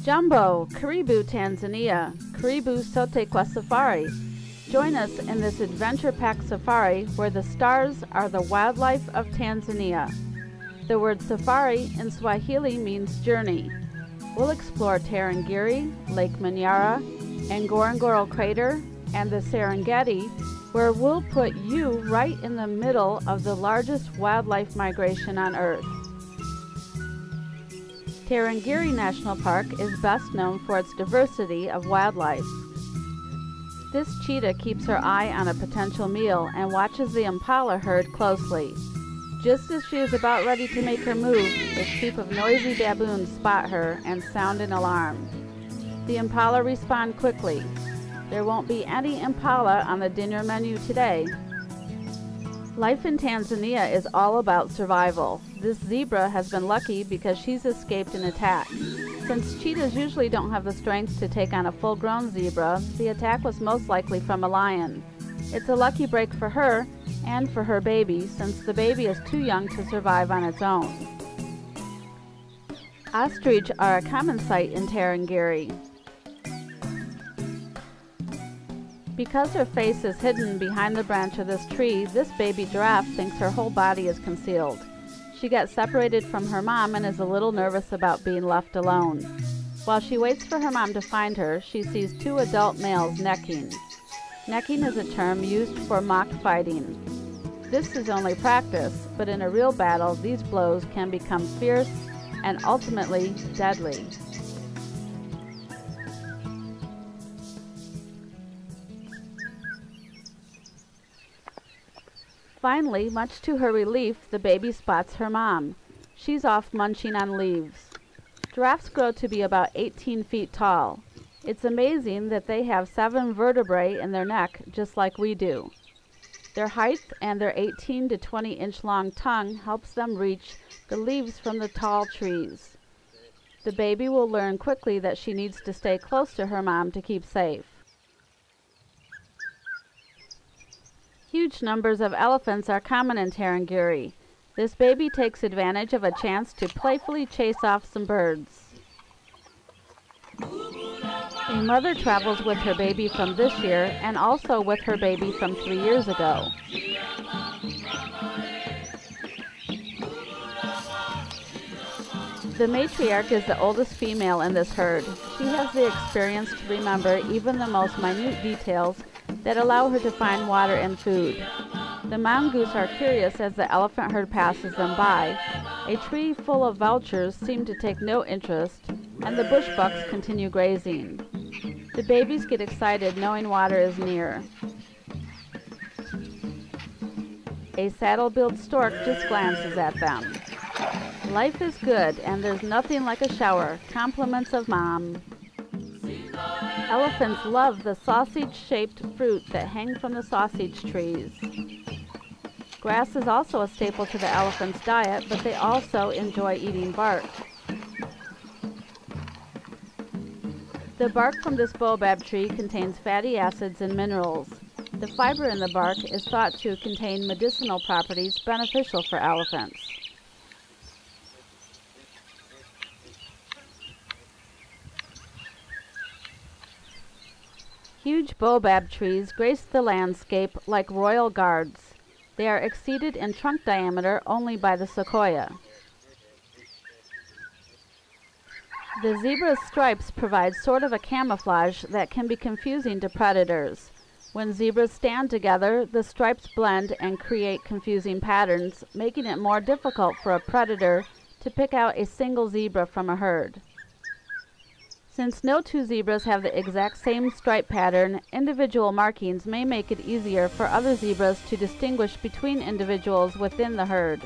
Jumbo, Karibu, Tanzania. Karibu sote kwa safari. Join us in this adventure-packed safari where the stars are the wildlife of Tanzania. The word safari in Swahili means journey. We'll explore Tarangire, Lake Manyara, Ngorongoro Crater, and the Serengeti, where we'll put you right in the middle of the largest wildlife migration on Earth. Tarangire National Park is best known for its diversity of wildlife. This cheetah keeps her eye on a potential meal and watches the impala herd closely. Just as she is about ready to make her move, a troop of noisy baboons spot her and sound an alarm. The impala respond quickly. There won't be any impala on the dinner menu today. Life in Tanzania is all about survival. This zebra has been lucky because she's escaped an attack. Since cheetahs usually don't have the strength to take on a full-grown zebra, the attack was most likely from a lion. It's a lucky break for her and for her baby, since the baby is too young to survive on its own. Ostrich are a common sight in Tarangire. Because her face is hidden behind the branch of this tree, this baby giraffe thinks her whole body is concealed. She gets separated from her mom and is a little nervous about being left alone. While she waits for her mom to find her, she sees two adult males necking. Necking is a term used for mock fighting. This is only practice, but in a real battle, these blows can become fierce and ultimately deadly. Finally, much to her relief, the baby spots her mom. She's off munching on leaves. Giraffes grow to be about 18 feet tall. It's amazing that they have 7 vertebrae in their neck, just like we do. Their height and their 18 to 20 inch long tongue helps them reach the leaves from the tall trees. The baby will learn quickly that she needs to stay close to her mom to keep safe. Huge numbers of elephants are common in Tarangire. This baby takes advantage of a chance to playfully chase off some birds. A mother travels with her baby from this year and also with her baby from 3 years ago. The matriarch is the oldest female in this herd. She has the experience to remember even the most minute details that allow her to find water and food. The mongoose are curious as the elephant herd passes them by. A tree full of vultures seem to take no interest, and the bush bucks continue grazing. The babies get excited knowing water is near. A saddle-billed stork just glances at them. Life is good, and there's nothing like a shower. Compliments of Mom. Elephants love the sausage-shaped fruit that hang from the sausage trees. Grass is also a staple to the elephant's diet, but they also enjoy eating bark. The bark from this baobab tree contains fatty acids and minerals. The fiber in the bark is thought to contain medicinal properties beneficial for elephants. Huge baobab trees grace the landscape like royal guards. They are exceeded in trunk diameter only by the sequoia. The zebra's stripes provide sort of a camouflage that can be confusing to predators. When zebras stand together, the stripes blend and create confusing patterns, making it more difficult for a predator to pick out a single zebra from a herd. Since no two zebras have the exact same stripe pattern, individual markings may make it easier for other zebras to distinguish between individuals within the herd.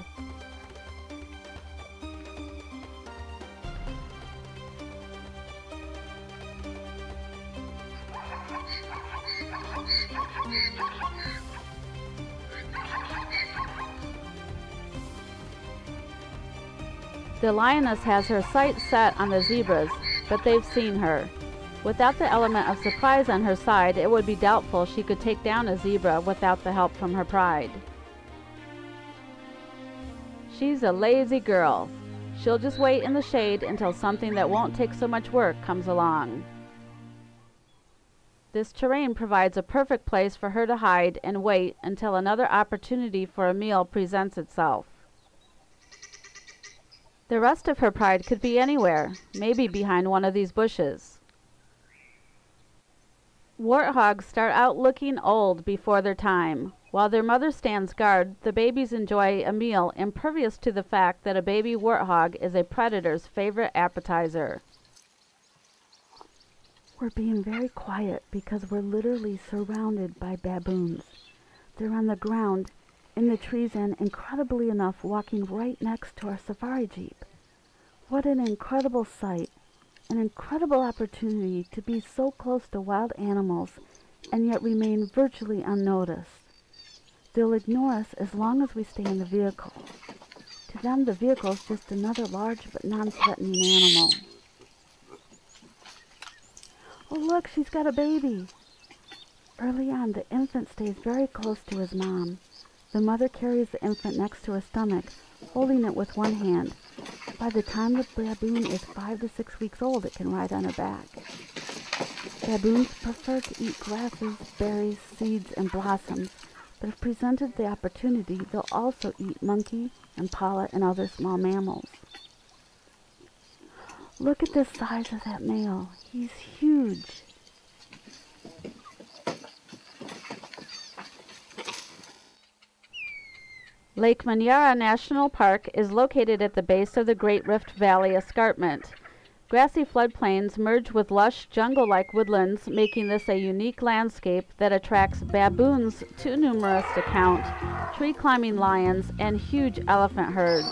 The lioness has her sights set on the zebras, but they've seen her. Without the element of surprise on her side, it would be doubtful she could take down a zebra without the help from her pride. She's a lazy girl. She'll just wait in the shade until something that won't take so much work comes along. This terrain provides a perfect place for her to hide and wait until another opportunity for a meal presents itself. The rest of her pride could be anywhere, maybe behind one of these bushes. Warthogs start out looking old before their time. While their mother stands guard, the babies enjoy a meal impervious to the fact that a baby warthog is a predator's favorite appetizer. We're being very quiet because we're literally surrounded by baboons. They're on the ground, in the trees, and incredibly enough, walking right next to our safari jeep. What an incredible sight, an incredible opportunity to be so close to wild animals and yet remain virtually unnoticed. They'll ignore us as long as we stay in the vehicle. To them, the vehicle is just another large but non-threatening animal. Oh look, she's got a baby! Early on, the infant stays very close to his mom. The mother carries the infant next to her stomach, holding it with one hand. By the time the baboon is 5 to 6 weeks old, it can ride on her back. Baboons prefer to eat grasses, berries, seeds, and blossoms, but if presented the opportunity, they'll also eat monkey, impala, and other small mammals. Look at the size of that male. He's huge. Lake Manyara National Park is located at the base of the Great Rift Valley Escarpment. Grassy floodplains merge with lush jungle-like woodlands, making this a unique landscape that attracts baboons too numerous to count, tree-climbing lions, and huge elephant herds.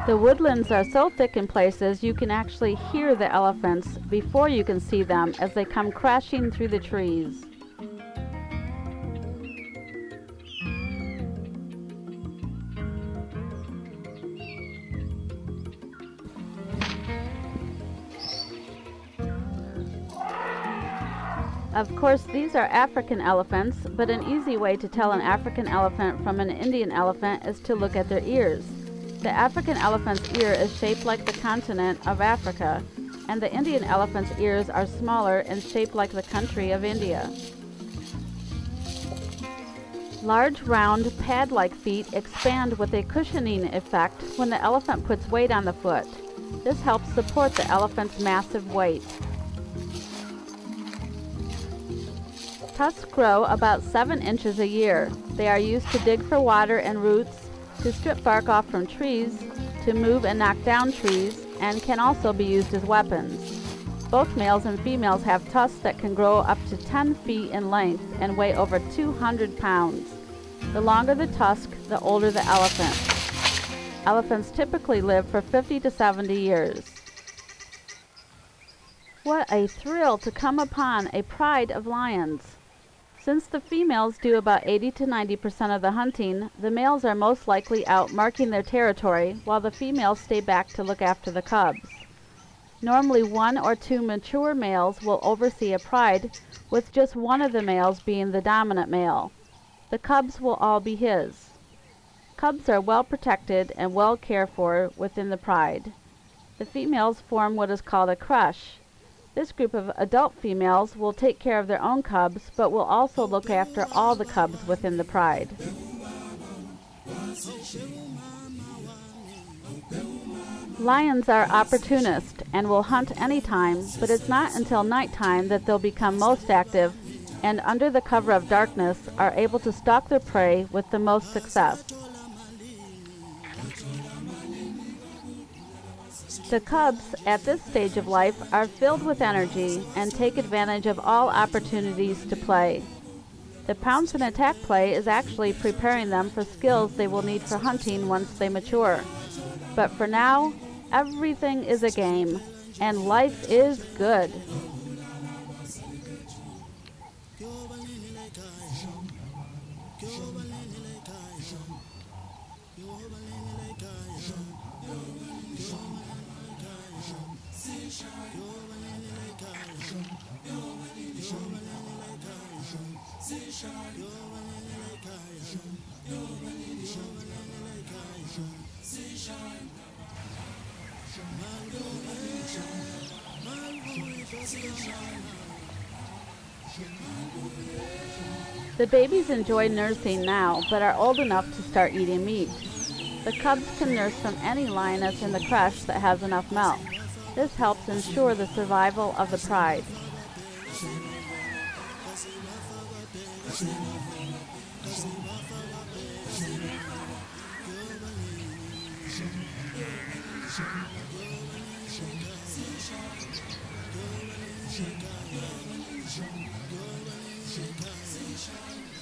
The woodlands are so thick in places you can actually hear the elephants before you can see them as they come crashing through the trees. Of course, these are African elephants, but an easy way to tell an African elephant from an Indian elephant is to look at their ears. The African elephant's ear is shaped like the continent of Africa, and the Indian elephant's ears are smaller and shaped like the country of India. Large, round, pad-like feet expand with a cushioning effect when the elephant puts weight on the foot. This helps support the elephant's massive weight. Tusks grow about 7 inches a year. They are used to dig for water and roots, to strip bark off from trees, to move and knock down trees, and can also be used as weapons. Both males and females have tusks that can grow up to 10 feet in length and weigh over 200 pounds. The longer the tusk, the older the elephant. Elephants typically live for 50 to 70 years. What a thrill to come upon a pride of lions! Since the females do about 80 to 90% of the hunting, the males are most likely out marking their territory, while the females stay back to look after the cubs. Normally 1 or 2 mature males will oversee a pride, with just one of the males being the dominant male. The cubs will all be his. Cubs are well protected and well cared for within the pride. The females form what is called a crush. This group of adult females will take care of their own cubs, but will also look after all the cubs within the pride. Lions are opportunist and will hunt anytime, but it's not until nighttime that they'll become most active and under the cover of darkness are able to stalk their prey with the most success. The cubs at this stage of life are filled with energy and take advantage of all opportunities to play. The pounce and attack play is actually preparing them for skills they will need for hunting once they mature. But for now, everything is a game, and life is good. The babies enjoy nursing now, but are old enough to start eating meat. The cubs can nurse from any lioness in the creche that has enough milk. This helps ensure the survival of the pride.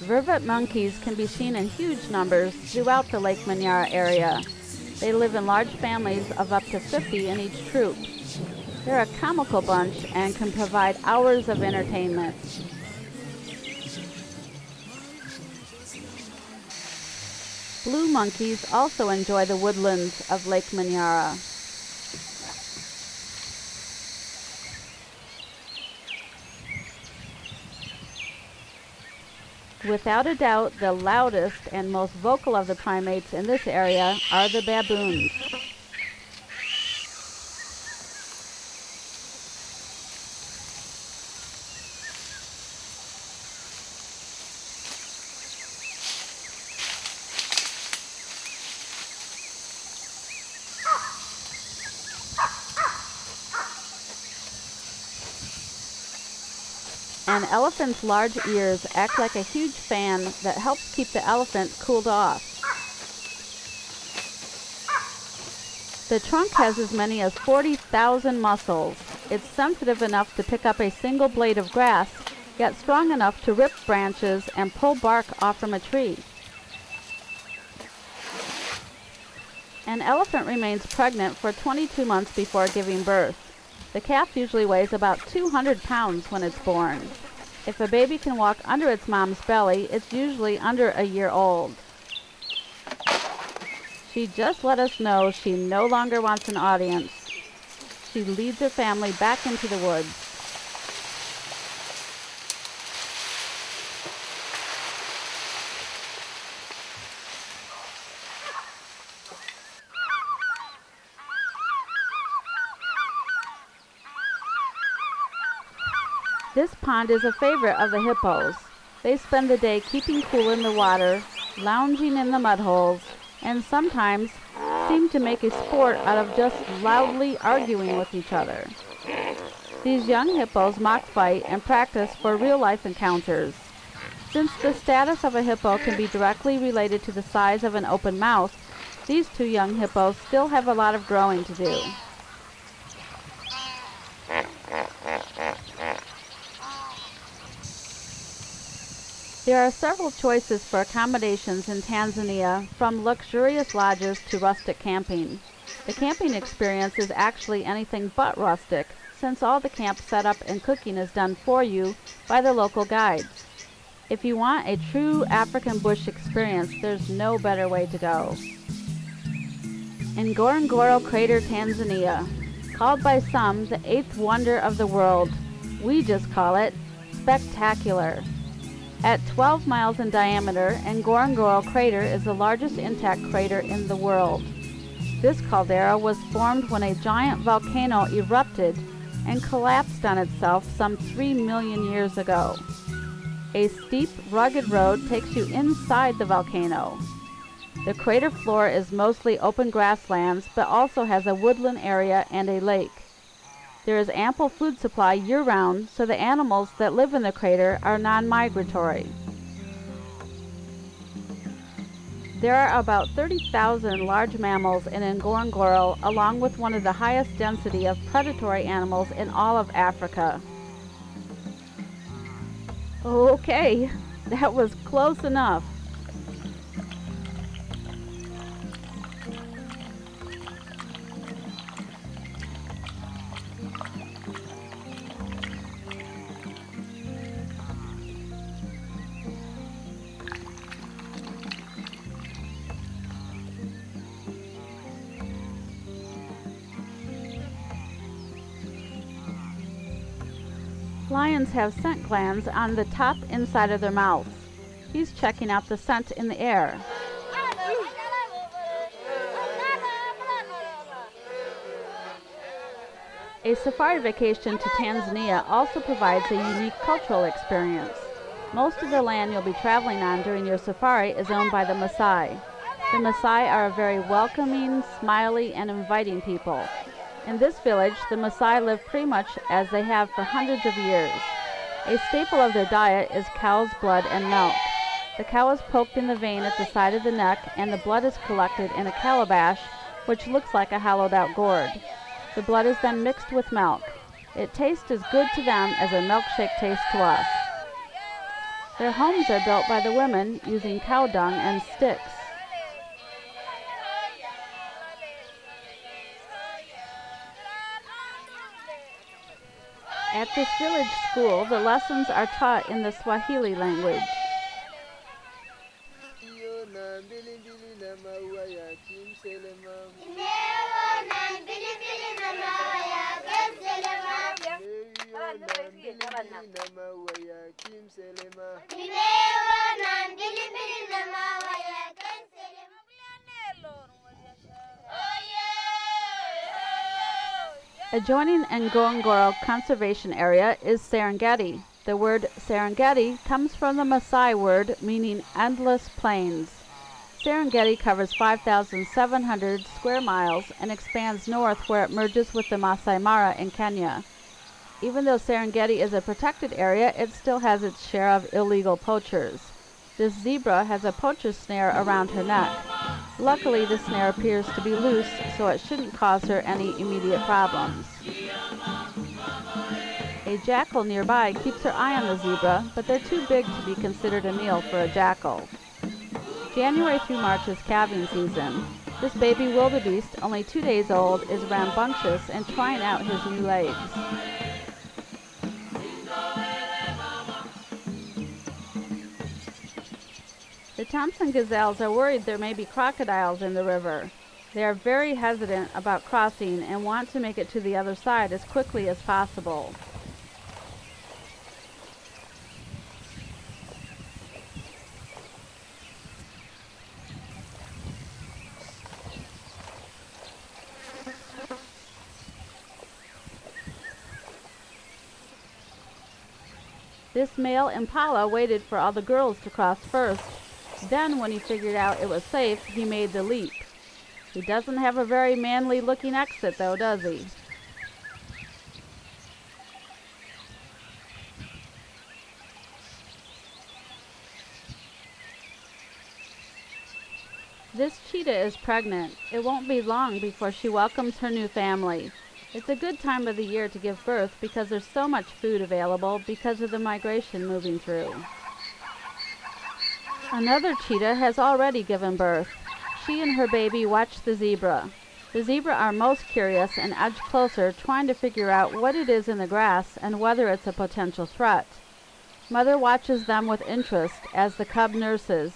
Vervet monkeys can be seen in huge numbers throughout the Lake Manyara area. They live in large families of up to 50 in each troop. They're a comical bunch and can provide hours of entertainment. Blue monkeys also enjoy the woodlands of Lake Manyara. Without a doubt, the loudest and most vocal of the primates in this area are the baboons. An elephant's large ears act like a huge fan that helps keep the elephant cooled off. The trunk has as many as 40,000 muscles. It's sensitive enough to pick up a single blade of grass, yet strong enough to rip branches and pull bark off from a tree. An elephant remains pregnant for 22 months before giving birth. The calf usually weighs about 200 pounds when it's born. If a baby can walk under its mom's belly, it's usually under a year old. She just let us know she no longer wants an audience. She leads her family back into the woods. This pond is a favorite of the hippos. They spend the day keeping cool in the water, lounging in the mud holes, and sometimes seem to make a sport out of just loudly arguing with each other. These young hippos mock fight and practice for real-life encounters. Since the status of a hippo can be directly related to the size of an open mouth, these two young hippos still have a lot of growing to do. There are several choices for accommodations in Tanzania, from luxurious lodges to rustic camping. The camping experience is actually anything but rustic, since all the camp setup and cooking is done for you by the local guides. If you want a true African bush experience, there's no better way to go. Ngorongoro Crater, Tanzania. Called by some the 8th wonder of the world, we just call it spectacular. At 12 miles in diameter, Ngorongoro Crater is the largest intact crater in the world. This caldera was formed when a giant volcano erupted and collapsed on itself some 3 million years ago. A steep, rugged road takes you inside the volcano. The crater floor is mostly open grasslands, but also has a woodland area and a lake. There is ample food supply year-round, so the animals that live in the crater are non-migratory. There are about 30,000 large mammals in Ngorongoro, along with one of the highest density of predatory animals in all of Africa. Okay, that was close enough. Lions have scent glands on the top inside of their mouths. He's checking out the scent in the air. A safari vacation to Tanzania also provides a unique cultural experience. Most of the land you'll be traveling on during your safari is owned by the Maasai. The Maasai are a very welcoming, smiley, and inviting people. In this village, the Maasai live pretty much as they have for hundreds of years. A staple of their diet is cow's blood and milk. The cow is poked in the vein at the side of the neck, and the blood is collected in a calabash, which looks like a hollowed-out gourd. The blood is then mixed with milk. It tastes as good to them as a milkshake tastes to us. Their homes are built by the women using cow dung and sticks. At this village school, the lessons are taught in the Swahili language. Adjoining Ngorongoro Conservation Area is Serengeti. The word Serengeti comes from the Maasai word meaning endless plains. Serengeti covers 5,700 square miles and expands north where it merges with the Masai Mara in Kenya. Even though Serengeti is a protected area, it still has its share of illegal poachers. This zebra has a poacher's snare around her neck. Luckily, the snare appears to be loose, so it shouldn't cause her any immediate problems. A jackal nearby keeps her eye on the zebra, but they're too big to be considered a meal for a jackal. January through March is calving season. This baby wildebeest, only 2 days old, is rambunctious and trying out his new legs. The Thompson gazelles are worried there may be crocodiles in the river. They are very hesitant about crossing and want to make it to the other side as quickly as possible. This male impala waited for all the girls to cross first. Then, when he figured out it was safe, he made the leap. He doesn't have a very manly-looking exit, though, does he? This cheetah is pregnant. It won't be long before she welcomes her new family. It's a good time of the year to give birth because there's so much food available because of the migration moving through. Another cheetah has already given birth. She and her baby watch the zebra. The zebra are most curious and edge closer, trying to figure out what it is in the grass and whether it's a potential threat. Mother watches them with interest as the cub nurses.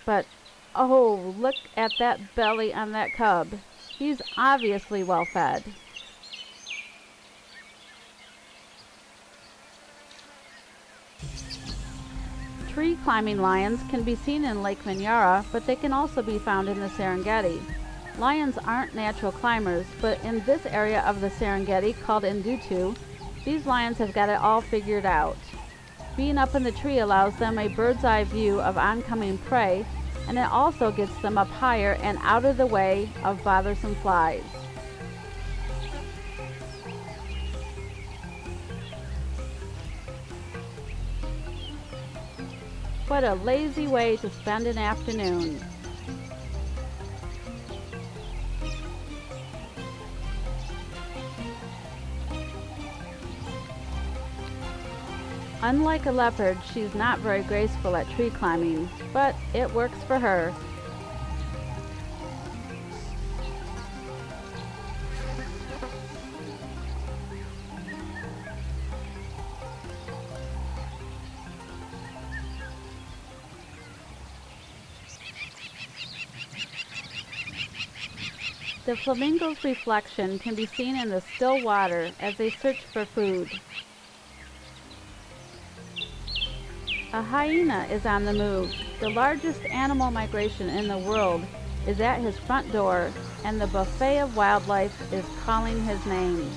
But, oh, look at that belly on that cub. He's obviously well fed. Tree climbing lions can be seen in Lake Manyara, but they can also be found in the Serengeti. Lions aren't natural climbers, but in this area of the Serengeti called Ndutu, these lions have got it all figured out. Being up in the tree allows them a bird's eye view of oncoming prey, and it also gets them up higher and out of the way of bothersome flies. What a lazy way to spend an afternoon. Unlike a leopard, she's not very graceful at tree climbing, but it works for her. The flamingo's reflection can be seen in the still water as they search for food. A hyena is on the move. The largest animal migration in the world is at his front door, and the buffet of wildlife is calling his name.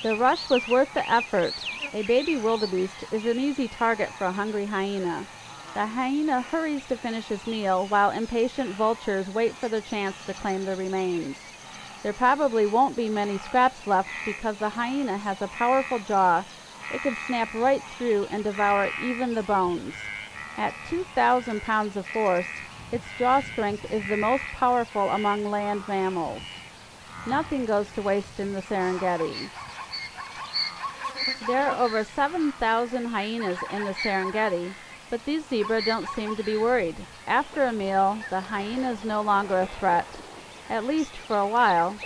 The rush was worth the effort. A baby wildebeest is an easy target for a hungry hyena. The hyena hurries to finish his meal while impatient vultures wait for their chance to claim the remains. There probably won't be many scraps left because the hyena has a powerful jaw. It can snap right through and devour even the bones. At 2,000 pounds of force, its jaw strength is the most powerful among land mammals. Nothing goes to waste in the Serengeti. There are over 7,000 hyenas in the Serengeti, but these zebra don't seem to be worried. After a meal, the hyena is no longer a threat, at least for a while.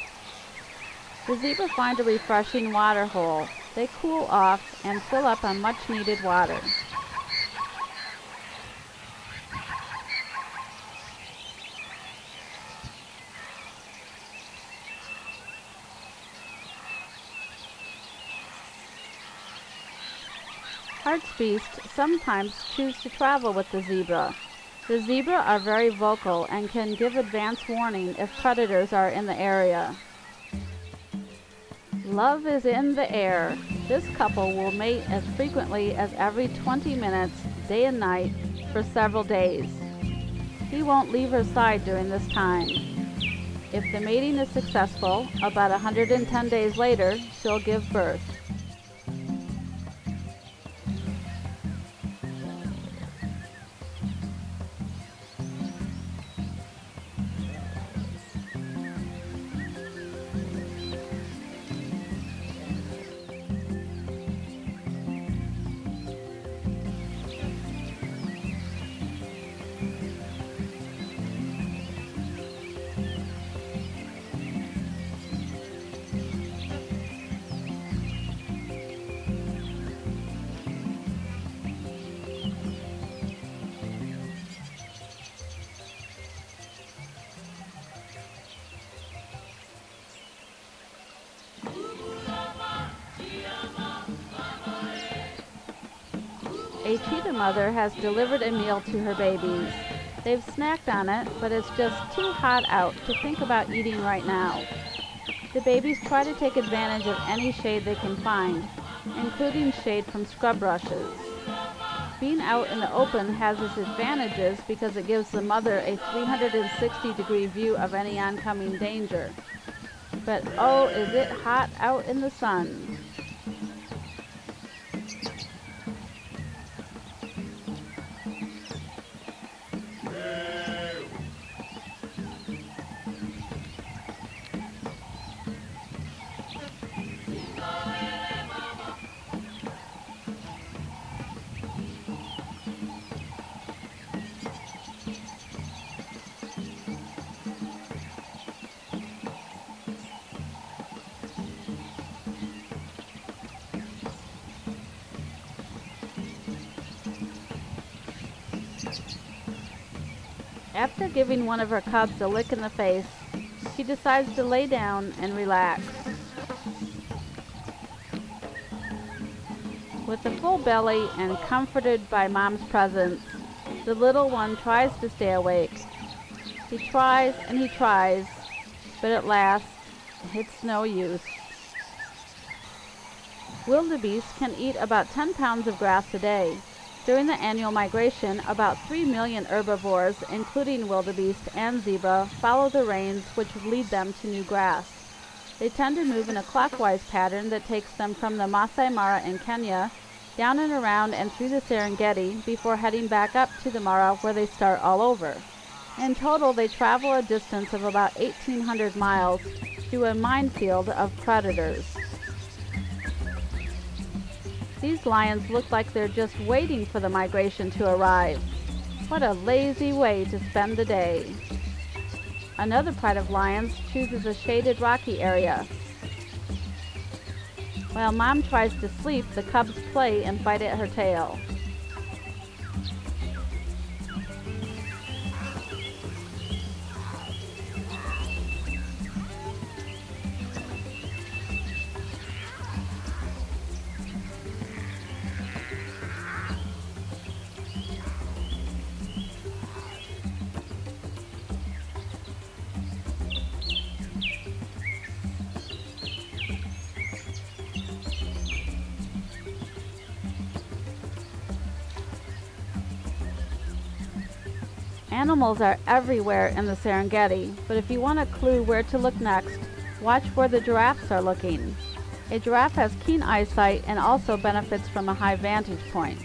The zebra find a refreshing water hole. They cool off and fill up on much-needed water. Hartebeest sometimes choose to travel with the zebra. The zebra are very vocal and can give advance warning if predators are in the area. Love is in the air. This couple will mate as frequently as every 20 minutes, day and night, for several days. He won't leave her side during this time. If the mating is successful, about 110 days later, she'll give birth. A cheetah mother has delivered a meal to her babies. They've snacked on it, but it's just too hot out to think about eating right now. The babies try to take advantage of any shade they can find, including shade from scrub brushes. Being out in the open has its advantages because it gives the mother a 360-degree view of any oncoming danger. But oh, is it hot out in the sun! After giving one of her cubs a lick in the face, she decides to lay down and relax. With a full belly and comforted by Mom's presence, the little one tries to stay awake. He tries and he tries, but at last, it's no use. Wildebeest can eat about 10 pounds of grass a day. During the annual migration, about 3 million herbivores, including wildebeest and zebra, follow the rains which lead them to new grass. They tend to move in a clockwise pattern that takes them from the Masai Mara in Kenya, down and around and through the Serengeti, before heading back up to the Mara where they start all over. In total, they travel a distance of about 1,800 miles through a minefield of predators. These lions look like they're just waiting for the migration to arrive. What a lazy way to spend the day. Another pride of lions chooses a shaded rocky area. While Mom tries to sleep, the cubs play and fight at her tail. Animals are everywhere in the Serengeti, but if you want a clue where to look next, watch where the giraffes are looking. A giraffe has keen eyesight and also benefits from a high vantage point.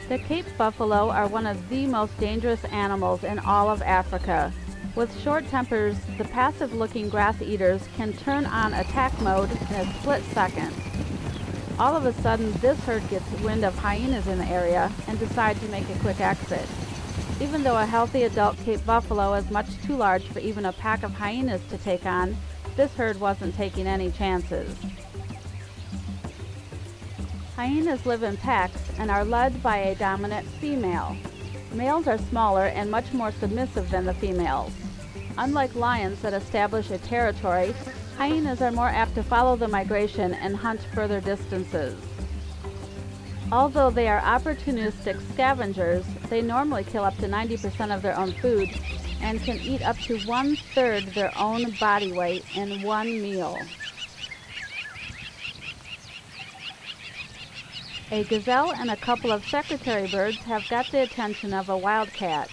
The Cape buffalo are one of the most dangerous animals in all of Africa. With short tempers, the passive-looking grass eaters can turn on attack mode in a split second. All of a sudden, this herd gets wind of hyenas in the area and decide to make a quick exit. Even though a healthy adult Cape buffalo is much too large for even a pack of hyenas to take on, this herd wasn't taking any chances. Hyenas live in packs and are led by a dominant female. Males are smaller and much more submissive than the females. Unlike lions that establish a territory, hyenas are more apt to follow the migration and hunt further distances. Although they are opportunistic scavengers, they normally kill up to 90% of their own food and can eat up to 1/3 their own body weight in one meal. A gazelle and a couple of secretary birds have got the attention of a wildcat.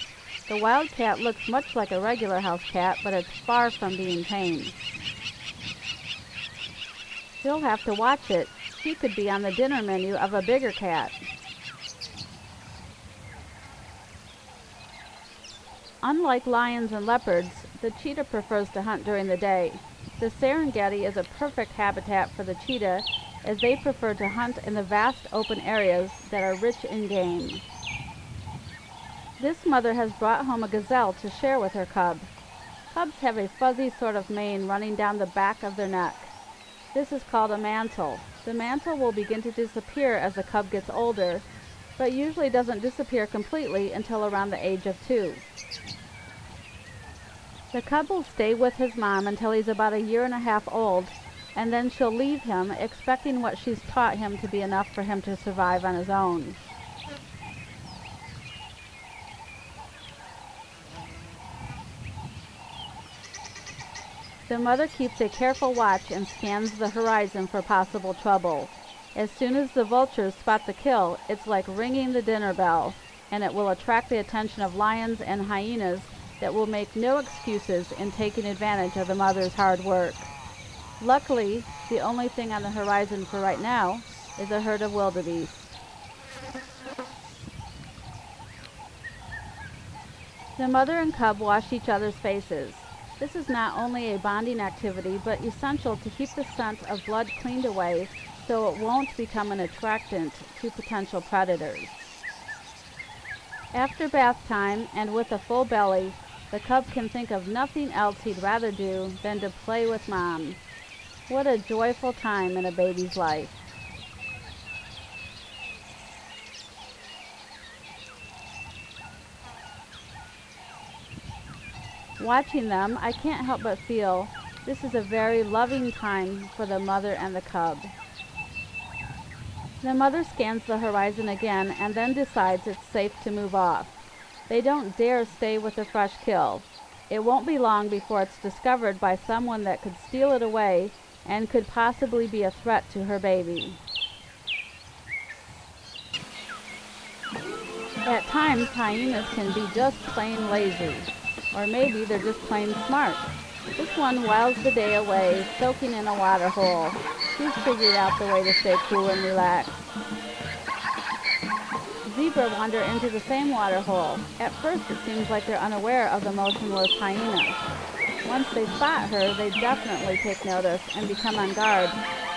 The wildcat looks much like a regular house cat, but it's far from being tame. You'll have to watch it. She could be on the dinner menu of a bigger cat. Unlike lions and leopards, the cheetah prefers to hunt during the day. The Serengeti is a perfect habitat for the cheetah, as they prefer to hunt in the vast open areas that are rich in game. This mother has brought home a gazelle to share with her cub. Cubs have a fuzzy sort of mane running down the back of their neck. This is called a mantle. The mantle will begin to disappear as the cub gets older, but usually doesn't disappear completely until around the age of 2. The cub will stay with his mom until he's about 1.5 years old, and then she'll leave him, expecting what she's taught him to be enough for him to survive on his own. The mother keeps a careful watch and scans the horizon for possible trouble. As soon as the vultures spot the kill, it's like ringing the dinner bell, and it will attract the attention of lions and hyenas that will make no excuses in taking advantage of the mother's hard work. Luckily, the only thing on the horizon for right now is a herd of wildebeest. The mother and cub wash each other's faces. This is not only a bonding activity, but essential to keep the scent of blood cleaned away so it won't become an attractant to potential predators. After bath time and with a full belly, the cub can think of nothing else he'd rather do than to play with mom. What a joyful time in a baby's life. Watching them, I can't help but feel this is a very loving time for the mother and the cub. The mother scans the horizon again and then decides it's safe to move off. They don't dare stay with a fresh kill. It won't be long before it's discovered by someone that could steal it away and could possibly be a threat to her baby. At times, hyenas can be just plain lazy, or maybe they're just plain smart. This one whiles the day away, soaking in a water hole. She's figured out the way to stay cool and relax. Zebra wander into the same water hole. At first, it seems like they're unaware of the motionless hyena. Once they spot her, they definitely take notice and become on guard,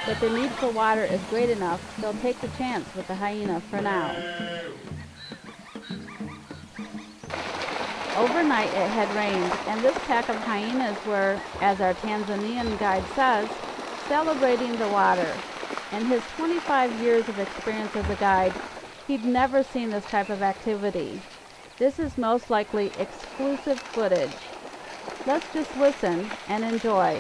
but the need for water is great enough, they'll take the chance with the hyena for now. Overnight it had rained, and this pack of hyenas were, as our Tanzanian guide says, celebrating the water. In his 25 years of experience as a guide, he'd never seen this type of activity. This is most likely exclusive footage. Let's just listen and enjoy.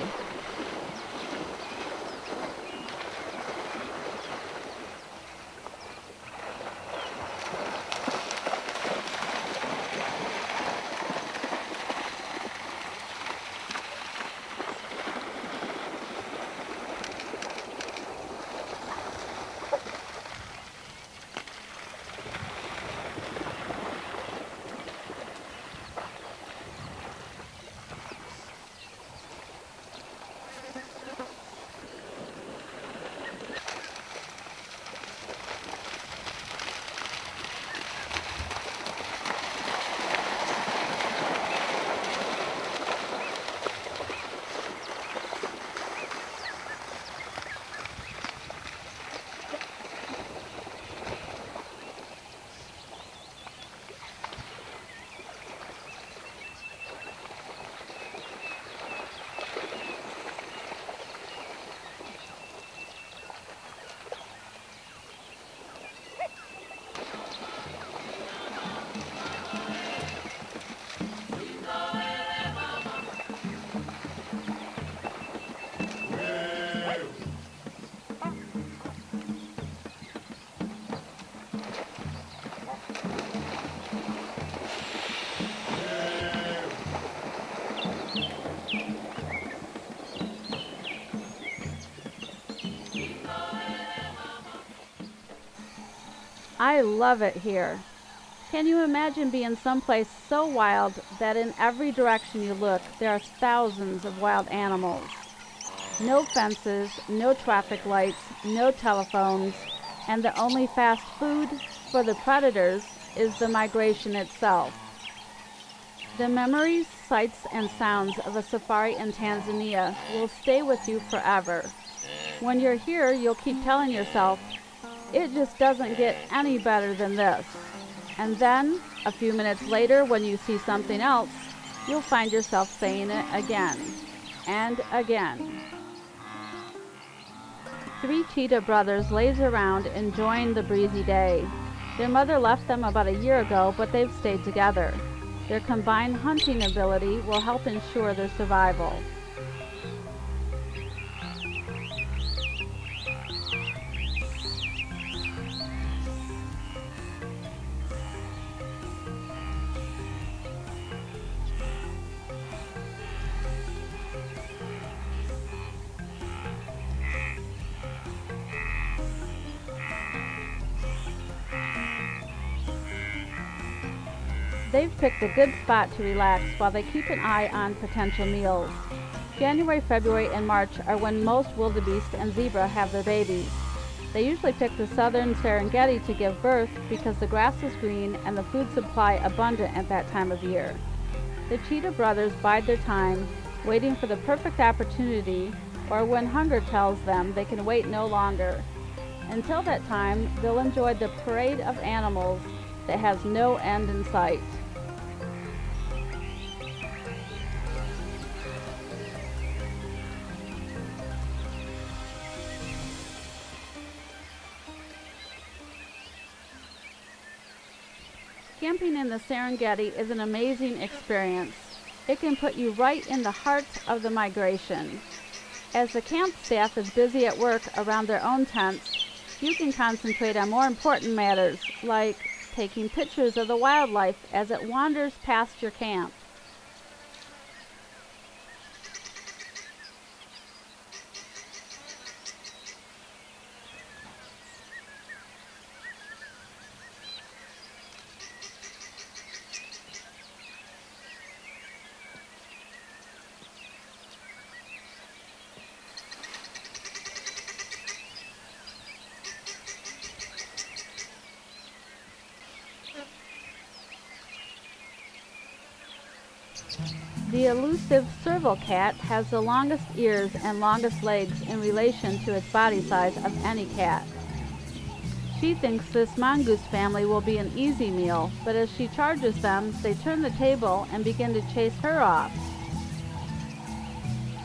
I love it here. Can you imagine being someplace so wild that in every direction you look, there are thousands of wild animals? No fences, no traffic lights, no telephones, and the only fast food for the predators is the migration itself. The memories, sights, and sounds of a safari in Tanzania will stay with you forever. When you're here, you'll keep telling yourself, it just doesn't get any better than this. And then, a few minutes later, when you see something else, you'll find yourself saying it again and again. 3 cheetah brothers laze around enjoying the breezy day. Their mother left them about a year ago, but they've stayed together. Their combined hunting ability will help ensure their survival. They've picked a good spot to relax while they keep an eye on potential meals. January, February, and March are when most wildebeest and zebra have their babies. They usually pick the southern Serengeti to give birth because the grass is green and the food supply abundant at that time of year. The cheetah brothers bide their time, waiting for the perfect opportunity or when hunger tells them they can wait no longer. Until that time, they'll enjoy the parade of animals that has no end in sight. Camping in the Serengeti is an amazing experience. It can put you right in the heart of the migration. As the camp staff is busy at work around their own tents, you can concentrate on more important matters, like taking pictures of the wildlife as it wanders past your camp. The elusive serval cat has the longest ears and longest legs in relation to its body size of any cat. She thinks this mongoose family will be an easy meal, but as she charges them, they turn the table and begin to chase her off.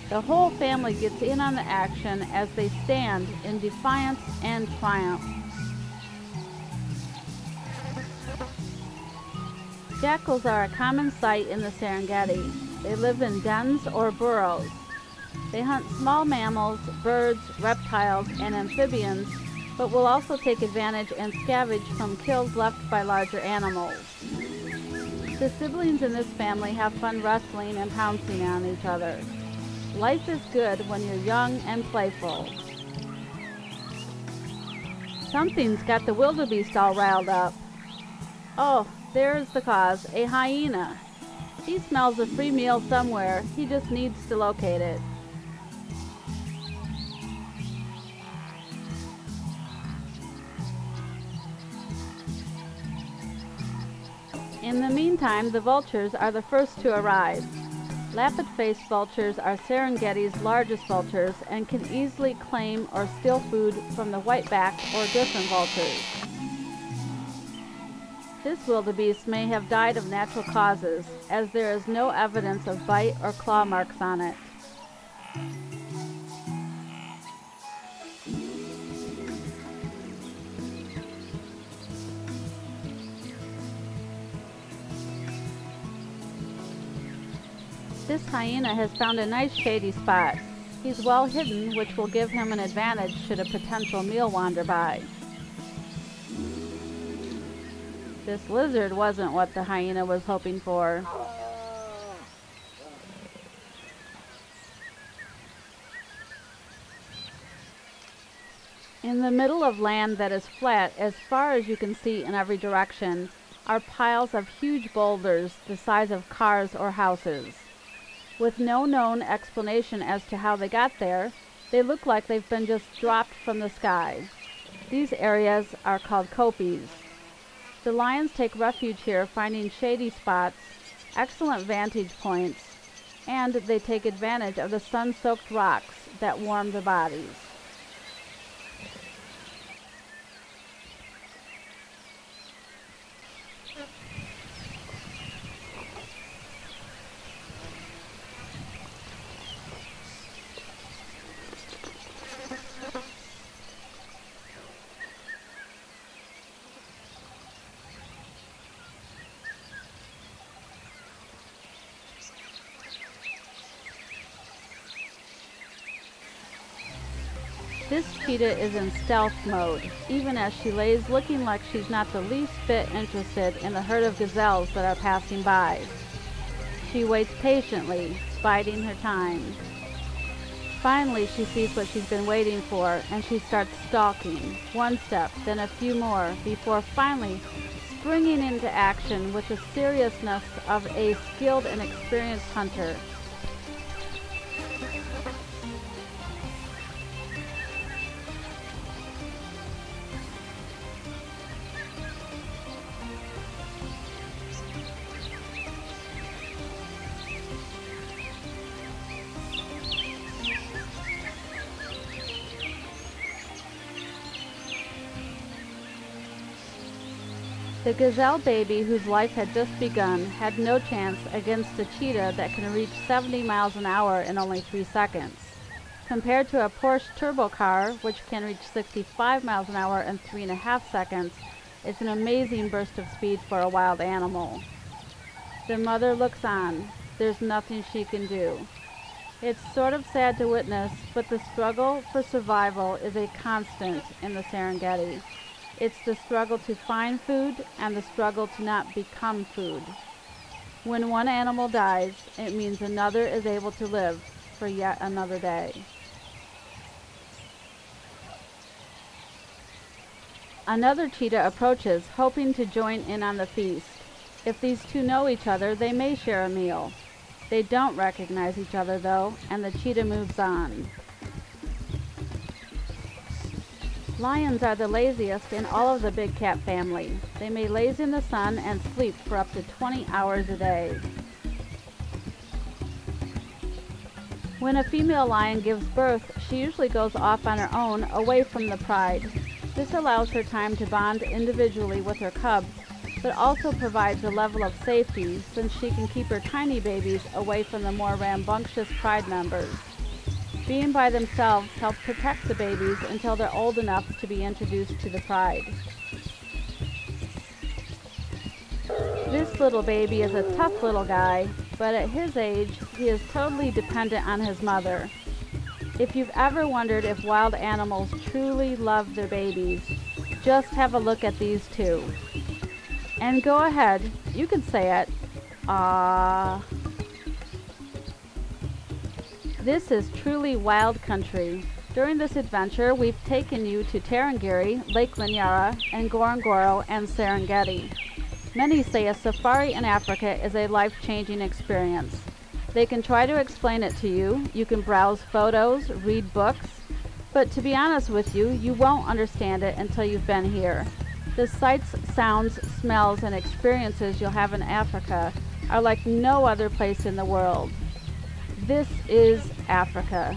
The whole family gets in on the action as they stand in defiance and triumph. Jackals are a common sight in the Serengeti. They live in dens or burrows. They hunt small mammals, birds, reptiles, and amphibians, but will also take advantage and scavenge from kills left by larger animals. The siblings in this family have fun wrestling and pouncing on each other. Life is good when you're young and playful. Something's got the wildebeest all riled up. Oh, there's the cause, a hyena. He smells a free meal somewhere, he just needs to locate it. In the meantime, the vultures are the first to arrive. Lappet-faced vultures are Serengeti's largest vultures and can easily claim or steal food from the whiteback or griffon vultures. This wildebeest may have died of natural causes, as there is no evidence of bite or claw marks on it. This hyena has found a nice shady spot. He's well hidden, which will give him an advantage should a potential meal wander by. This lizard wasn't what the hyena was hoping for. In the middle of land that is flat as far as you can see in every direction are piles of huge boulders the size of cars or houses. With no known explanation as to how they got there, they look like they've been just dropped from the sky. These areas are called kopis. The lions take refuge here, finding shady spots, excellent vantage points, and they take advantage of the sun-soaked rocks that warm their bodies. This cheetah is in stealth mode, even as she lays looking like she's not the least bit interested in the herd of gazelles that are passing by. She waits patiently, biding her time. Finally, she sees what she's been waiting for, and she starts stalking, one step, then a few more, before finally springing into action with the seriousness of a skilled and experienced hunter. The gazelle baby, whose life had just begun, had no chance against a cheetah that can reach 70 miles an hour in only 3 seconds. Compared to a Porsche turbo car, which can reach 65 miles an hour in 3.5 seconds, it's an amazing burst of speed for a wild animal. The mother looks on. There's nothing she can do. It's sort of sad to witness, but the struggle for survival is a constant in the Serengeti. It's the struggle to find food and the struggle to not become food. When one animal dies, it means another is able to live for yet another day. Another cheetah approaches, hoping to join in on the feast. If these two know each other, they may share a meal. They don't recognize each other though, and the cheetah moves on. Lions are the laziest in all of the big cat family. They may laze in the sun and sleep for up to 20 hours a day. When a female lion gives birth, she usually goes off on her own, away from the pride. This allows her time to bond individually with her cubs, but also provides a level of safety since she can keep her tiny babies away from the more rambunctious pride members. Being by themselves helps protect the babies until they're old enough to be introduced to the pride. This little baby is a tough little guy, but at his age, he is totally dependent on his mother. If you've ever wondered if wild animals truly love their babies, just have a look at these two. And go ahead, you can say it. Aww. This is truly wild country. During this adventure, we've taken you to Tarangire, Lake Manyara, and Ngorongoro and Serengeti. Many say a safari in Africa is a life-changing experience. They can try to explain it to you. You can browse photos, read books, but to be honest with you, you won't understand it until you've been here. The sights, sounds, smells, and experiences you'll have in Africa are like no other place in the world. This is Africa.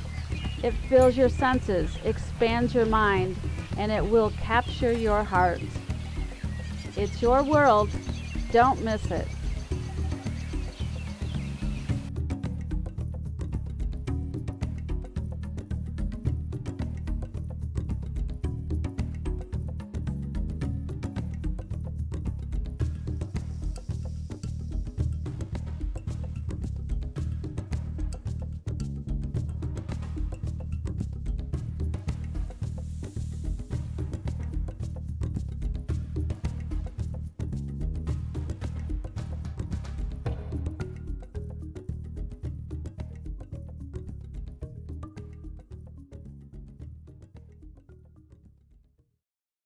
It fills your senses, expands your mind, and it will capture your heart. It's your world. Don't miss it.